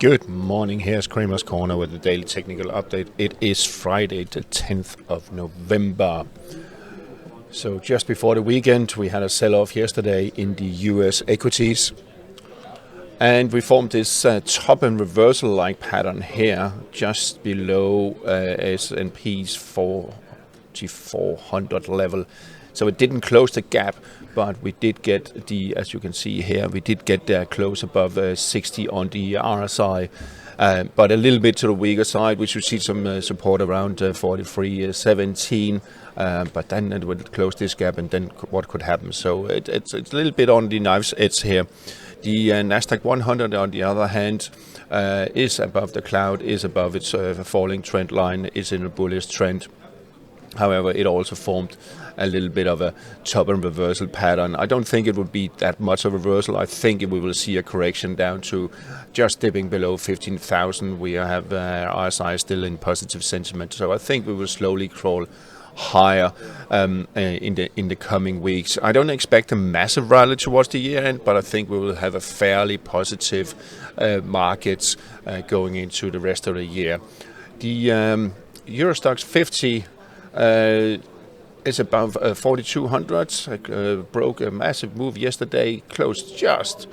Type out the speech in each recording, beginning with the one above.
Good morning, here's Kramer's Corner with the daily technical update. It is Friday the 10th of November. So just before the weekend we had a sell-off yesterday in the US equities. And we formed this top and reversal like pattern here just below S&P's 4,400 level. So it didn't close the gap, but we did get as you can see here, we did get there close above 60 on the RSI, but a little bit to the weaker side. We should see some support around 43.17, but then it would close this gap, and then what could happen? So it's a little bit on the knife's edge here. The Nasdaq 100, on the other hand, is above the cloud, is above its falling trend line, is in a bullish trend. However, it also formed a little bit of a top and reversal pattern. I don't think it would be that much of a reversal. I think we will see a correction down to just dipping below 15,000. We have RSI still in positive sentiment, so I think we will slowly crawl higher in the coming weeks. I don't expect a massive rally towards the year end, but I think we will have a fairly positive markets going into the rest of the year. The EUROSTOXX 50 is above 4,200. Broke a massive move yesterday, closed just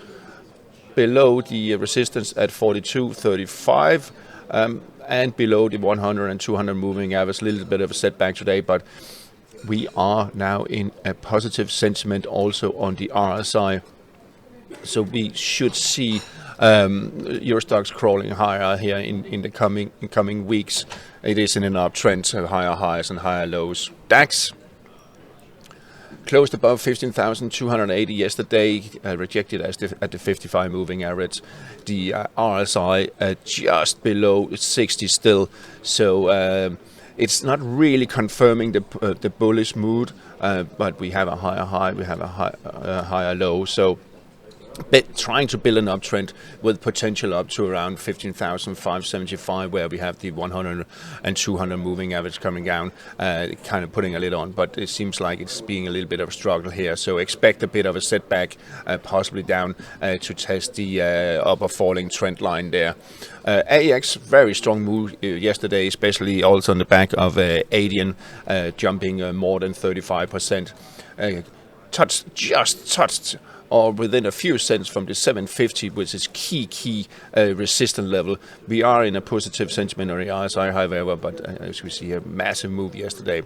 below the resistance at 42.35, and below the 100 and 200 moving average. A little bit of a setback today, but we are now in a positive sentiment also on the RSI. So we should see EUROSTOXX crawling higher here in the coming weeks. It is in an uptrend, so higher highs and higher lows. DAX closed above 15,280 yesterday, rejected at the 55 moving average. The RSI just below 60 still, so it's not really confirming the bullish mood, but we have a higher high, we have a higher low. So trying to build an uptrend with potential up to around 15,575, where we have the 100 and 200 moving average coming down, kind of putting a lid on. But it seems like it's being a little bit of a struggle here. So expect a bit of a setback, possibly down to test the upper falling trend line there. AX, very strong move yesterday, especially also on the back of ADN jumping more than 35%. Touched or within a few cents from the 750, which is key resistance level. We are in a positive sentiment on the RSI, however, but as we see a massive move yesterday,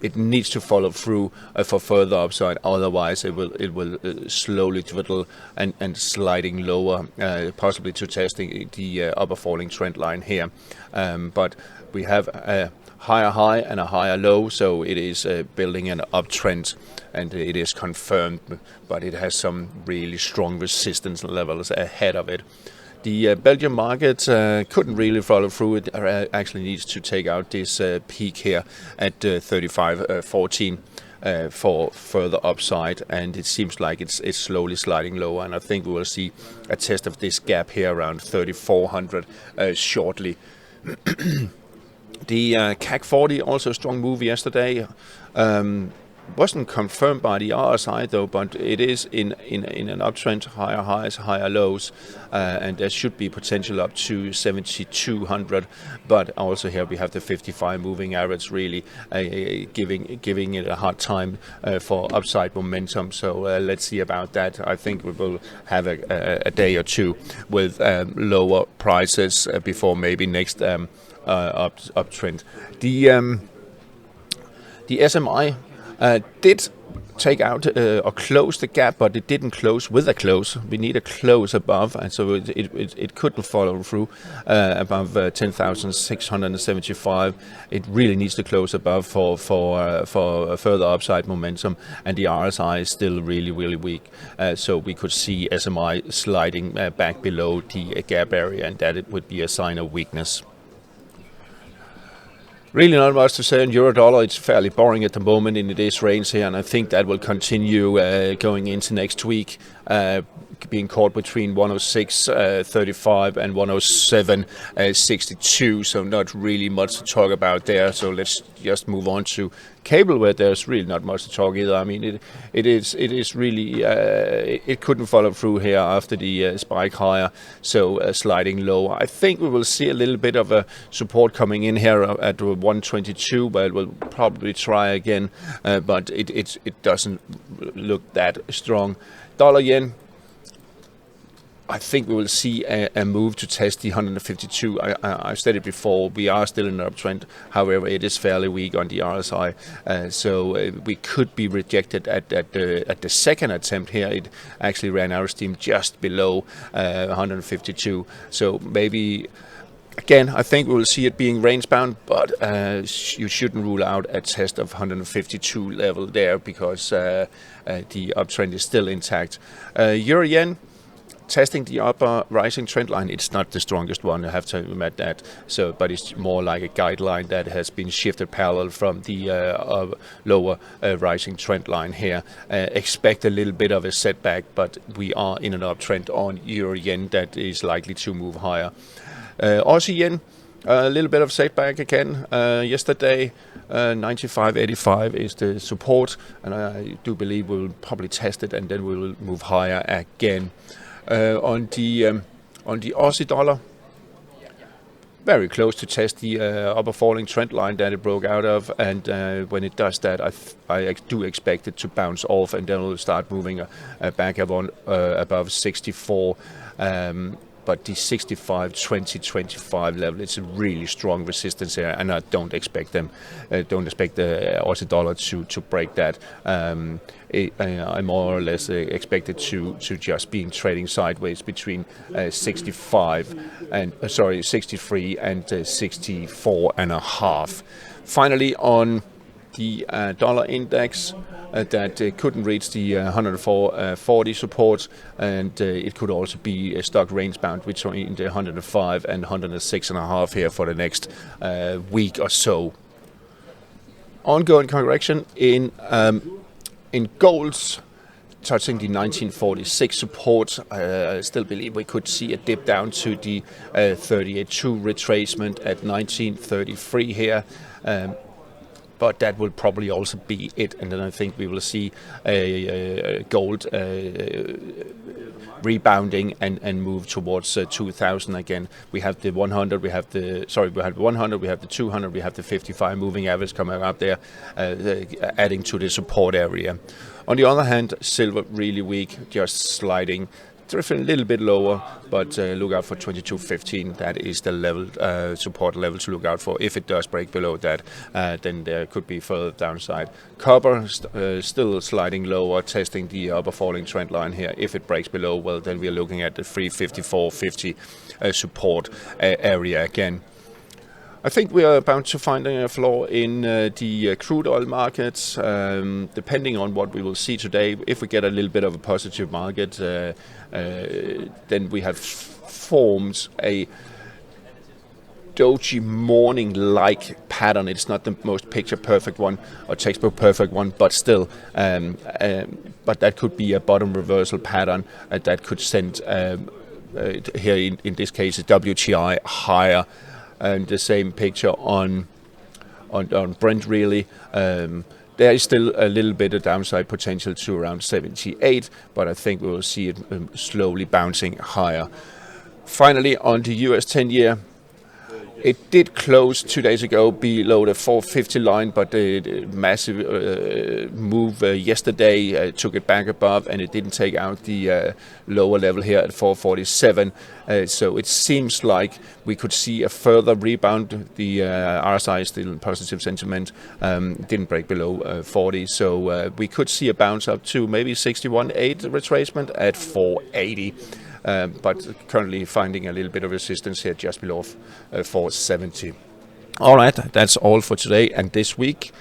it needs to follow through for further upside. Otherwise, it will slowly dwindle and sliding lower, possibly to testing the upper falling trend line here. But we have a higher high and a higher low, so it is building an uptrend, and it is confirmed, but it has some really strong resistance levels ahead of it. The Belgian market couldn't really follow through. It actually needs to take out this peak here at 35.14 for further upside, and it seems like it's slowly sliding lower, and I think we will see a test of this gap here around 3,400 shortly. The CAC 40, also a strong move yesterday. Wasn't confirmed by the RSI though, but it is in an uptrend, higher highs, higher lows, and there should be potential up to 7,200. But also here we have the 55 moving average really giving it a hard time for upside momentum. So let's see about that. I think we will have a day or two with lower prices before maybe next uptrend. The SMI did take out or close the gap, but it didn't close with a close. We need a close above, and so it couldn't follow through above 10,675. It really needs to close above for further upside momentum, and the RSI is still really weak. So we could see SMI sliding back below the gap area, and that it would be a sign of weakness. Really not much to say on euro dollar. It's fairly boring at the moment in this range here, and I think that will continue going into next week. being caught between 106.35 and 107.62, so not really much to talk about there. So let's just move on to cable, where there's really not much to talk either. I mean, it is really it couldn't follow through here after the spike higher, so sliding low. I think we will see a little bit of a support coming in here at 122, but we'll probably try again, but it doesn't look that strong. Dollar yen, I think we will see a move to test the 152. I've said it before, we are still in an uptrend. However, it is fairly weak on the RSI, so we could be rejected at the second attempt here. It actually ran out of steam just below 152. So maybe, again, I think we will see it being range bound, but you shouldn't rule out a test of 152 level there, because the uptrend is still intact. Euro yen, testing the upper rising trend line. It's not the strongest one, I have to admit that. So, but it's more like a guideline that has been shifted parallel from the lower rising trend line here. Expect a little bit of a setback, but we are in an uptrend on Euro yen that is likely to move higher. Aussie yen, a little bit of setback again. Yesterday, 95.85 is the support, and I do believe we'll probably test it, and then we will move higher again. On the Aussie dollar, very close to test the upper falling trend line that it broke out of, and when it does that, I do expect it to bounce off, and then we'll start moving back above 64. But the 65.20-25 level, it's a really strong resistance here, and I don't expect the Aussie dollar to break that. I more or less expect it to just being trading sideways between 63 and 64.5. Finally, on the dollar index, that couldn't reach the 104.40 support, and it could also be stuck range bound between the 105 and 106.5 here for the next week or so. Ongoing correction in golds, touching the 1946 support. I still believe we could see a dip down to the 38.2 retracement at 1933 here. But that will probably also be it, and then I think we will see a gold rebounding and move towards 2000 again. We have the 100, we have the 100, we have the 200, we have the 55 moving average coming up there, adding to the support area. On the other hand, silver really weak, just sliding. Drifting a little bit lower, but look out for 22.15. That is the level, support level to look out for. If it does break below that, then there could be further downside. Copper still sliding lower, testing the upper falling trend line here. If it breaks below, well, then we're looking at the 354.50 support area again. I think we are bound to find a floor in the crude oil markets, depending on what we will see today. If we get a little bit of a positive market, then we have formed a doji morning-like pattern. It's not the most picture-perfect one or textbook-perfect one, but still, but that could be a bottom reversal pattern that could send, here in this case, a WTI higher. And the same picture on Brent, really. There is still a little bit of downside potential to around 78, but I think we will see it slowly bouncing higher. Finally, on the US 10-year, it did close 2 days ago below the 450 line, but the massive move yesterday took it back above, and it didn't take out the lower level here at 447. So it seems like we could see a further rebound. The RSI is still in positive sentiment, didn't break below 40, so we could see a bounce up to maybe 61.8 retracement at 480. But currently finding a little bit of resistance here just below 470. All right, that's all for today and this week.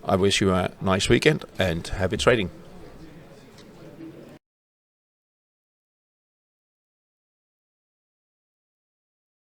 I wish you a nice weekend and happy trading.